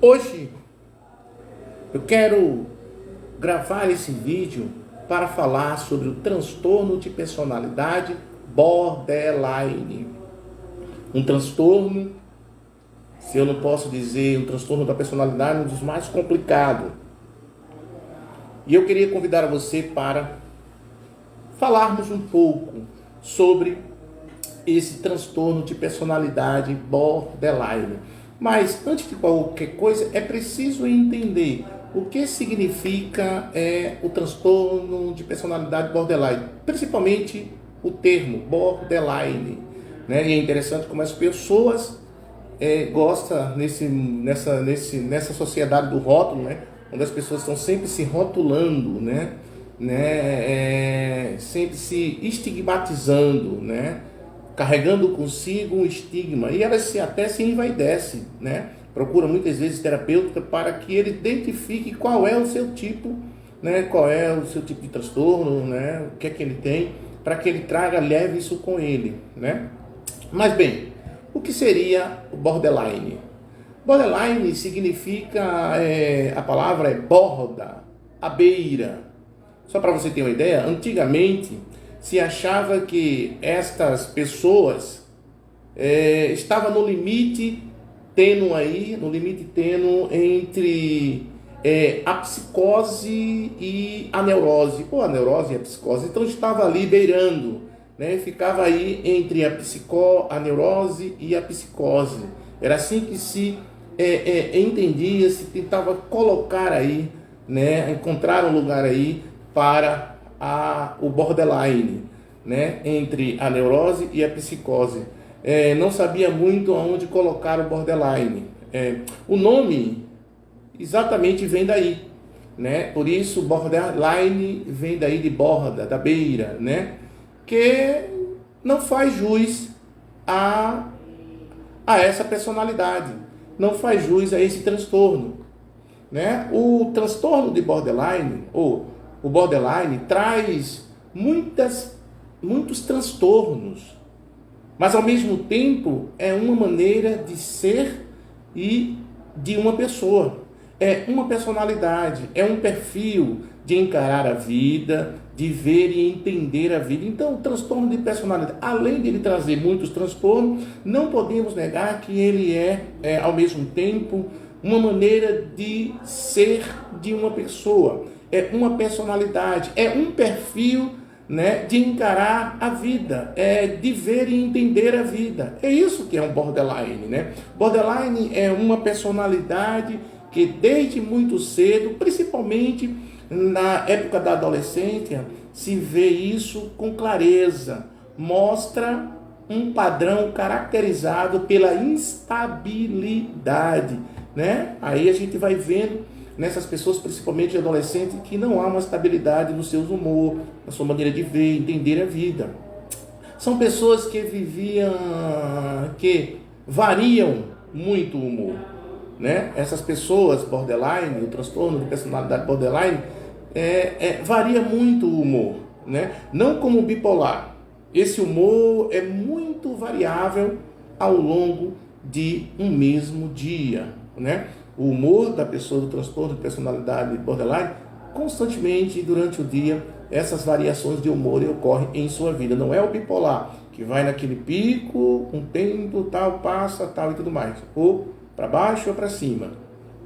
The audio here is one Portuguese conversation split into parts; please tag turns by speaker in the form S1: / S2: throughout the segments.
S1: Hoje eu quero gravar esse vídeo para falar sobre o transtorno de personalidade borderline. Um transtorno, se eu não posso dizer, um transtorno da personalidade, um dos mais complicados. E eu queria convidar você para falarmos um pouco sobre esse transtorno de personalidade borderline. Mas antes de qualquer coisa, é preciso entender o que significa o transtorno de personalidade borderline, principalmente o termo borderline, né? E é interessante como as pessoas gostam nessa sociedade do rótulo, né? Onde as pessoas estão sempre se rotulando, sempre se estigmatizando, né? Carregando consigo um estigma, e elas até se envaidecem, né? Procura muitas vezes terapêutica para que ele identifique qual é o seu tipo, né? Qual é o seu tipo de transtorno, né? O que é que ele tem, para que ele leve isso com ele, né? Mas bem, o que seria o borderline? Borderline significa, a palavra é borda, à beira. Só para você ter uma ideia, antigamente se achava que estas pessoas estavam no limite tênue entre a psicose e a neurose, ou a neurose e a psicose. Então estava ali beirando, né? Ficava aí entre a neurose e a psicose. Era assim que se entendia, se tentava colocar aí, né? Encontrar um lugar aí para o borderline, né? Entre a neurose e a psicose. Não sabia muito aonde colocar o borderline. O nome exatamente vem daí, né? Por isso borderline vem daí de borda, da beira, né? Que não faz jus a essa personalidade, não faz jus a esse transtorno, né? O transtorno de borderline, ou o borderline, traz muitos transtornos, mas ao mesmo tempo é uma maneira de ser e de uma pessoa. É uma personalidade, é um perfil de encarar a vida, de ver e entender a vida. Então, o transtorno de personalidade, além de ele trazer muitos transtornos, não podemos negar que ele ao mesmo tempo, uma maneira de ser de uma pessoa. É uma personalidade, é um perfil, né, de encarar a vida, de ver e entender a vida. É isso que é um borderline, né? Borderline é uma personalidade que desde muito cedo, principalmente na época da adolescência, se vê isso com clareza. Mostra um padrão caracterizado pela instabilidade, né? Aí a gente vai vendo nessas pessoas, principalmente adolescentes, que não há uma estabilidade no seu humor, na sua maneira de ver, entender a vida. São pessoas que variam muito o humor, né? Essas pessoas borderline, o transtorno de personalidade borderline, varia muito o humor, né? Não como bipolar. Esse humor é muito variável ao longo de um mesmo dia, né? O humor da pessoa do transtorno de personalidade borderline, constantemente durante o dia, essas variações de humor ocorrem em sua vida. Não é o bipolar, que vai naquele pico, um tempo, tal, passa, tal e tudo mais. Ou para baixo ou para cima.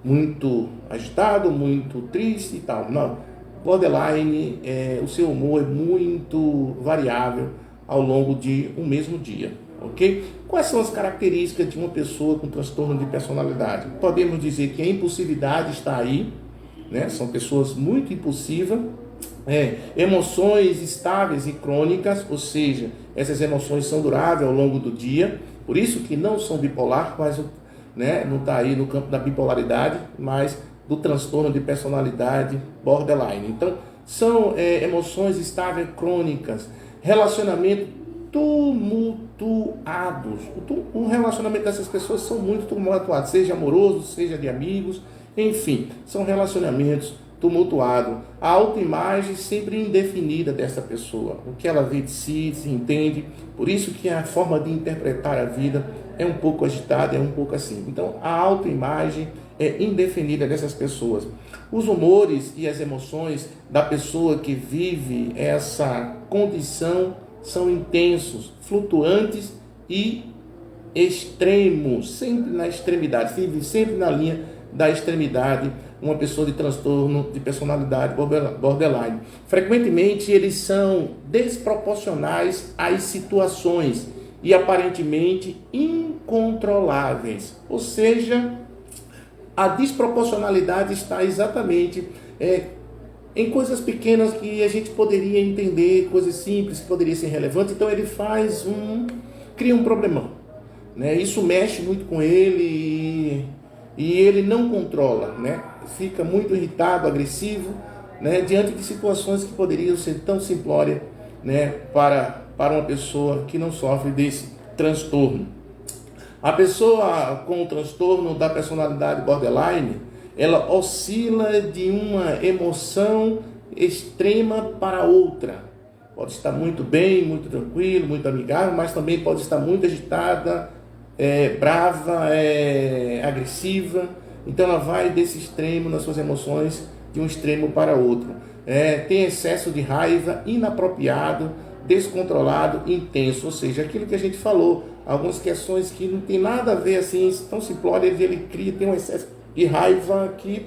S1: Muito agitado, muito triste e tal. Não. Borderline, o seu humor é muito variável ao longo de um mesmo dia. Ok? Quais são as características de uma pessoa com transtorno de personalidade? Podemos dizer que a impulsividade está aí, né? São pessoas muito impulsivas, emoções estáveis e crônicas, ou seja, essas emoções são duráveis ao longo do dia, por isso que não são bipolar, mas né, não está aí no campo da bipolaridade, mas do transtorno de personalidade borderline. Então, são emoções estáveis crônicas, relacionamento tumultuados. O relacionamento dessas pessoas são muito tumultuados, seja amoroso, seja de amigos, enfim, são relacionamentos tumultuados. A autoimagem sempre indefinida dessa pessoa, o que ela vê de si, se entende, por isso que a forma de interpretar a vida é um pouco agitada, é um pouco assim. Então, a autoimagem é indefinida dessas pessoas. Os humores e as emoções da pessoa que vive essa condição são intensos, flutuantes e extremos, sempre na extremidade, vive sempre na linha da extremidade, uma pessoa de transtorno de personalidade borderline. Frequentemente eles são desproporcionais às situações e aparentemente incontroláveis, ou seja, a desproporcionalidade está exatamente em coisas pequenas que a gente poderia entender, coisas simples que poderiam ser relevantes. Então ele cria um problemão, né? Isso mexe muito com ele e ele não controla, né? Fica muito irritado, agressivo, né? Diante de situações que poderiam ser tão simplórias, né? Para uma pessoa que não sofre desse transtorno. A pessoa com o transtorno da personalidade borderline, ela oscila de uma emoção extrema para outra. Pode estar muito bem, muito tranquilo, muito amigável, mas também pode estar muito agitada, brava, agressiva. Então ela vai desse extremo nas suas emoções, de um extremo para outro. Tem excesso de raiva inapropriado, descontrolado, intenso, ou seja, aquilo que a gente falou, algumas questões que não tem nada a ver assim, tão simplórias, ele tem um excesso de raiva que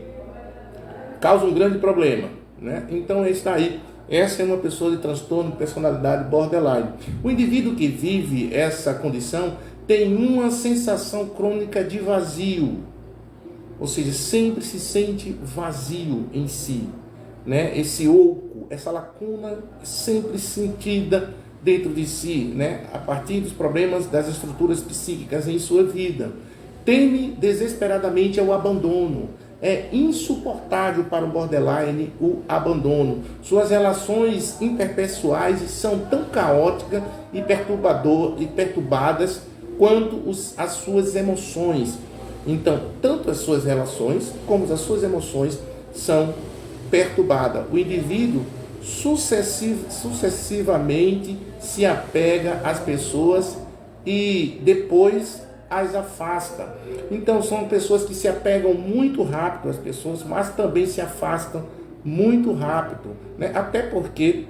S1: causa um grande problema, né? Então essa é uma pessoa de transtorno de personalidade borderline. O indivíduo que vive essa condição tem uma sensação crônica de vazio, ou seja, sempre se sente vazio em si, né? Esse oco, essa lacuna sempre sentida dentro de si, né? A partir dos problemas das estruturas psíquicas em sua vida. Teme desesperadamente ao abandono. É insuportável para o borderline o abandono. Suas relações interpessoais são tão caóticas e perturbadas quanto as suas emoções. Então, tanto as suas relações como as suas emoções são perturbadas. O indivíduo sucessivamente se apega às pessoas e depois as afasta. Então são pessoas que se apegam muito rápido às pessoas, mas também se afastam muito rápido, né? Até porque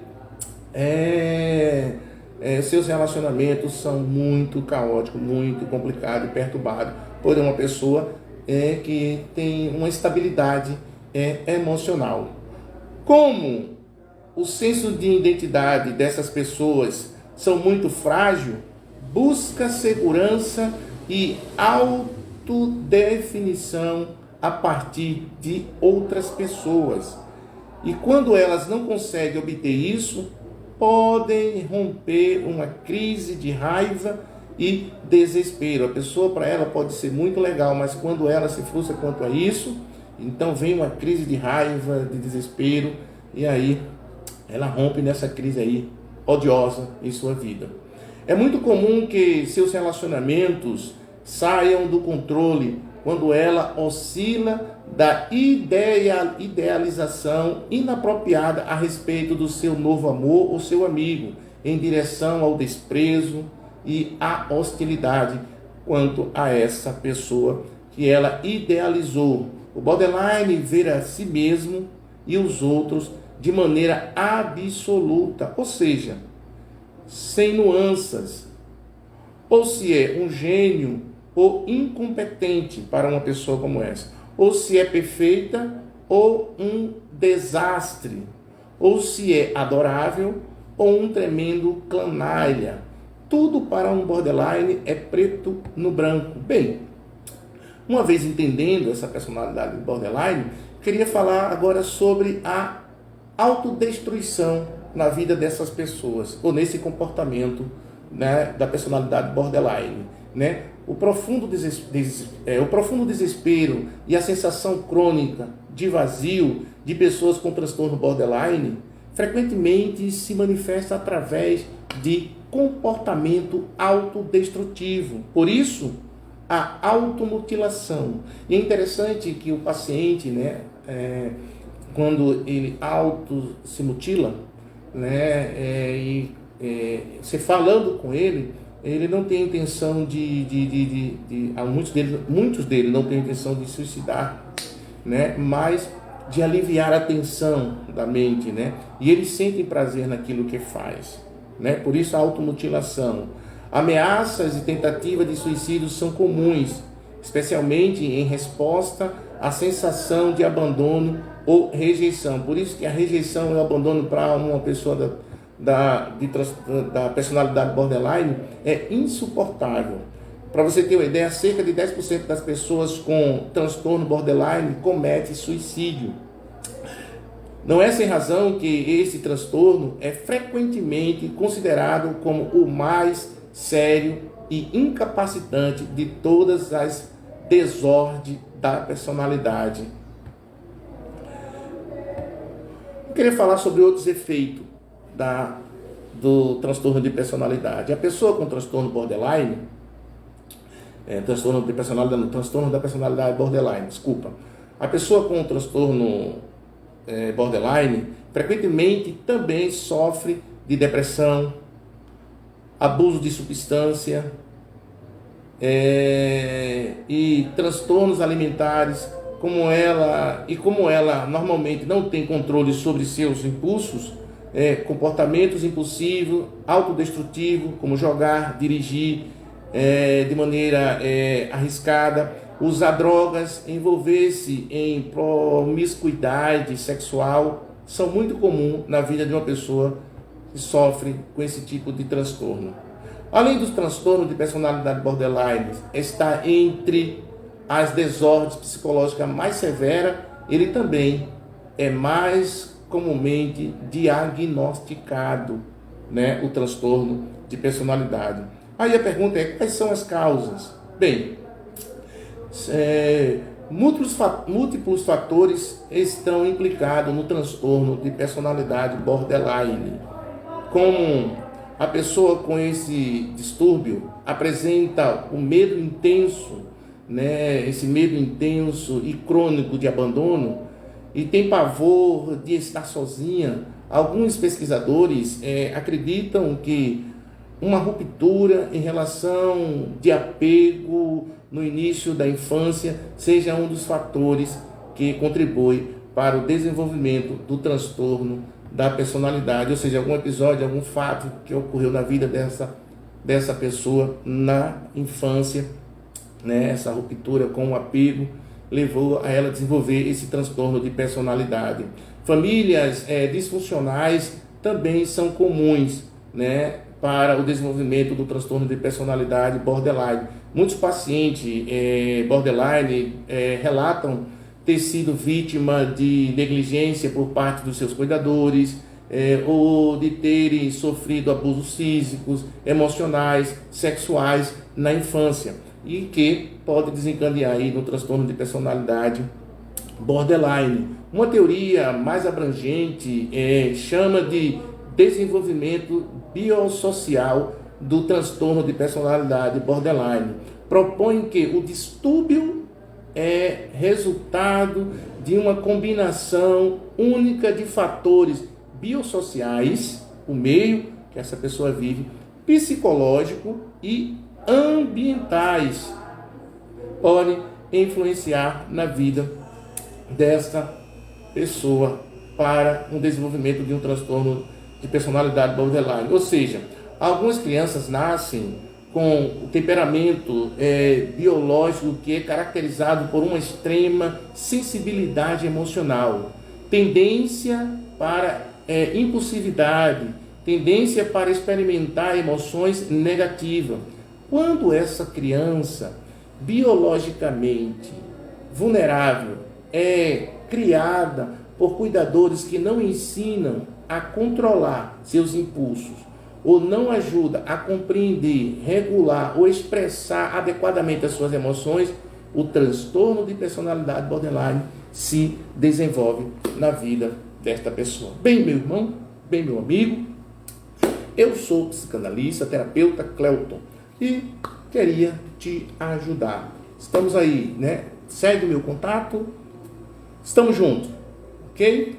S1: seus relacionamentos são muito caóticos, muito complicados e perturbados por uma pessoa que tem uma estabilidade emocional. Como o senso de identidade dessas pessoas são muito frágil, busca segurança e autodefinição a partir de outras pessoas. E quando elas não conseguem obter isso, podem romper uma crise de raiva e desespero. A pessoa, para ela, pode ser muito legal, mas quando ela se frustra quanto a isso, então vem uma crise de raiva, de desespero, e aí ela rompe nessa crise aí odiosa em sua vida. É muito comum que seus relacionamentos saiam do controle quando ela oscila da idealização inapropriada a respeito do seu novo amor ou seu amigo, em direção ao desprezo e à hostilidade quanto a essa pessoa que ela idealizou. O borderline vê a si mesmo e os outros de maneira absoluta, ou seja, sem nuances, ou se é um gênio ou incompetente para uma pessoa como essa, ou se é perfeita ou um desastre, ou se é adorável ou um tremendo canalha. Tudo para um borderline é preto no branco. Bem, uma vez entendendo essa personalidade borderline, queria falar agora sobre a autodestruição na vida dessas pessoas, ou nesse comportamento, né, da personalidade borderline, né? O profundo desespero e a sensação crônica de vazio de pessoas com transtorno borderline frequentemente se manifesta através de comportamento autodestrutivo. Por isso, a automutilação. E é interessante que o paciente, né, quando ele se mutila, né, você falando com ele, ele não tem intenção muitos deles não têm intenção de suicidar, né? Mas de aliviar a tensão da mente, né? E eles sentem prazer naquilo que faz, né? Por isso a automutilação. Ameaças e tentativas de suicídio são comuns, especialmente em resposta à sensação de abandono ou rejeição. Por isso que a rejeição e o abandono para uma pessoa da personalidade borderline é insuportável. Para você ter uma ideia, cerca de 10% das pessoas com transtorno borderline cometem suicídio. Não é sem razão que esse transtorno é frequentemente considerado como o mais sério e incapacitante de todas as desordens da personalidade. Eu queria falar sobre outros efeitos do transtorno de personalidade. A pessoa com transtorno borderline, transtorno da personalidade borderline, desculpa. A pessoa com transtorno borderline frequentemente também sofre de depressão, abuso de substância e transtornos alimentares. Como ela normalmente não tem controle sobre seus impulsos, comportamentos impulsivos, autodestrutivos, como jogar, dirigir de maneira arriscada, usar drogas, envolver-se em promiscuidade sexual, são muito comuns na vida de uma pessoa que sofre com esse tipo de transtorno. Além dos transtornos de personalidade borderline, está entre as desordens psicológicas mais severas, ele também é mais comumente diagnosticado, né, o transtorno de personalidade. Aí a pergunta é: quais são as causas? Bem, múltiplos fatores estão implicados no transtorno de personalidade borderline. Como a pessoa com esse distúrbio apresenta o medo intenso, né, esse medo intenso e crônico de abandono, e tem pavor de estar sozinha. Alguns pesquisadores acreditam que uma ruptura em relação de apego no início da infância seja um dos fatores que contribui para o desenvolvimento do transtorno da personalidade, ou seja, algum episódio, algum fato que ocorreu na vida dessa pessoa na infância, né, essa ruptura com o apego levou a ela a desenvolver esse transtorno de personalidade. Famílias disfuncionais também são comuns, né, para o desenvolvimento do transtorno de personalidade borderline. Muitos pacientes borderline relatam ter sido vítima de negligência por parte dos seus cuidadores, ou de terem sofrido abusos físicos, emocionais, sexuais na infância, e que pode desencadear aí no transtorno de personalidade borderline. Uma teoria mais abrangente chama de desenvolvimento biosocial do transtorno de personalidade borderline. Propõe que o distúrbio é resultado de uma combinação única de fatores biosociais, o meio que essa pessoa vive, psicológico e ambientais, podem influenciar na vida dessa pessoa para o desenvolvimento de um transtorno de personalidade borderline. Ou seja, algumas crianças nascem com o temperamento biológico que é caracterizado por uma extrema sensibilidade emocional, tendência para impulsividade, tendência para experimentar emoções negativas. Quando essa criança biologicamente vulnerável é criada por cuidadores que não ensinam a controlar seus impulsos, ou não ajuda a compreender, regular ou expressar adequadamente as suas emoções, o transtorno de personalidade borderline se desenvolve na vida desta pessoa. Bem, meu irmão, bem, meu amigo, eu sou psicanalista, terapeuta Cleuton, e queria te ajudar. Estamos aí, né? Segue o meu contato, estamos juntos, ok?